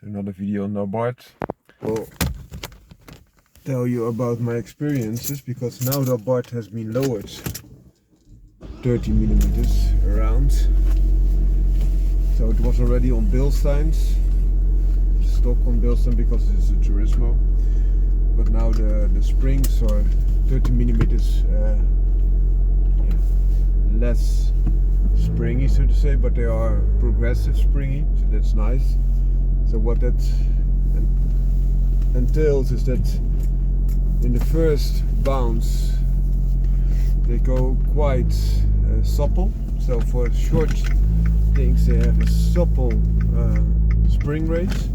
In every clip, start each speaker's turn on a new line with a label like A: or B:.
A: another video on Abarth. I'll tell you about my experiences, because now the Abarth has been lowered 30 millimeters around. So it was already on Bilsteins, stock on Bilstein because it's a Turismo, but now the springs are 30 millimeters less springy, so to say, but they are progressive springy, so that's nice. So what that entails is that in the first bounce they go quite supple. So for short things they have a supple spring rate,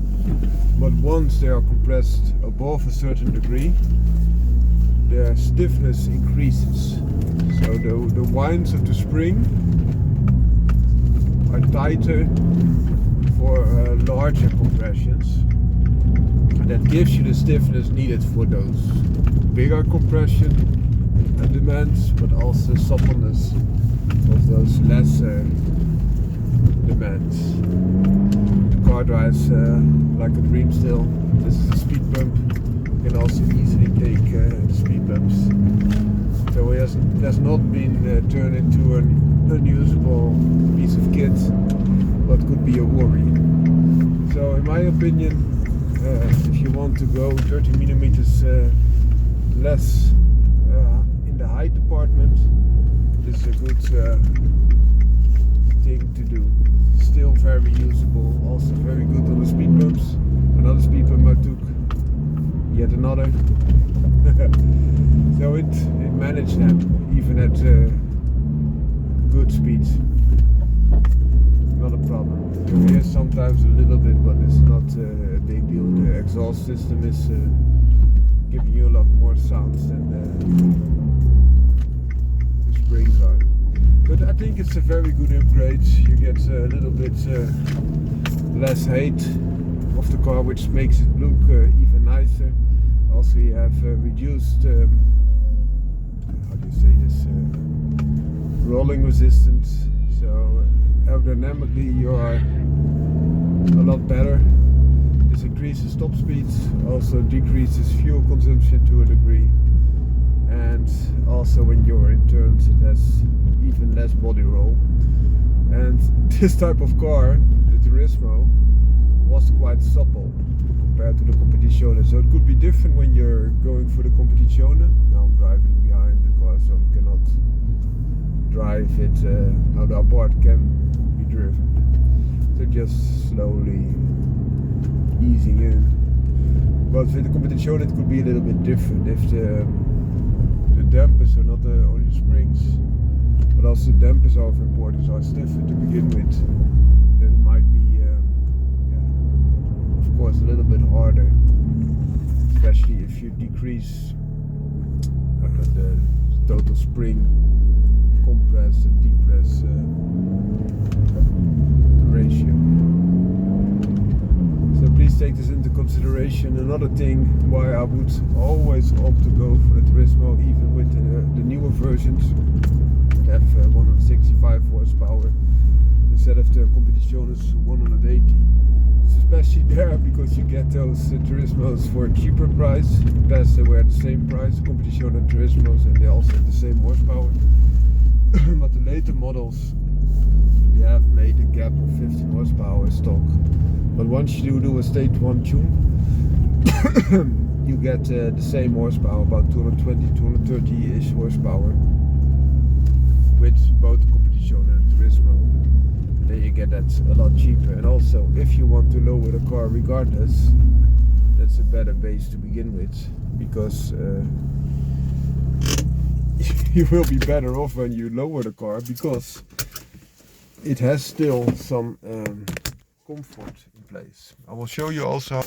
A: but once they are compressed above a certain degree, their stiffness increases. So the winds of the spring are tighter for larger compressions, and that gives you the stiffness needed for those bigger compression demands, but also suppleness of those lesser demands. The car drives like a dream still. This is a speed bump. You can also easily take speed bumps. So it has not been turned into an unusable piece of kit, but could be a worry. So in my opinion, if you want to go 30 millimeters less in the height department, this is a good thing to do. Still very usable, also very good on the speed bumps. Another speed bump I took, yet another. So it managed them even at good speeds. Not a problem. It is sometimes a little bit, but it's not a big deal. The exhaust system is giving you a lot more sounds than the springs are. But I think it's a very good upgrade. You get a little bit less height of the car, which makes it look even nicer. Also you have reduced, how do you say this, rolling resistance. So aerodynamically you are a lot better. This increases top speeds, also decreases fuel consumption to a degree, and also when you're in turns it has even less body roll. And this type of car, the Turismo, was quite supple compared to the Competizione. So it could be different when you're going for the Competizione. Now I'm driving behind the car, so I cannot drive it. Now the Abarth can be driven. So just slowly easing in. But with the Competizione it could be a little bit different. If the dampers are not only the springs, but also the dampers are of importance, are stiffer to begin with, then it might be of course a little bit harder, especially if you decrease the total spring compress and depress ratio. So please take this into consideration. Another thing why I would always opt to go for the Turismo, even with the newer versions that have 165 horsepower instead of the Competizione's 180. It's especially there because you get those Turismos for a cheaper price. In the past they were the same price, Competizione and Turismos, and they also have the same horsepower. But the later models, they have made a gap of 15 horsepower stock. But once you do a state 1 tune, you get the same horsepower, about 220, 230-ish horsepower, with both the Competizione and Turismo. Then you get that a lot cheaper. And also, if you want to lower the car regardless, that's a better base to begin with, because you will be better off when you lower the car, because it has still some comfort in place. I will show you also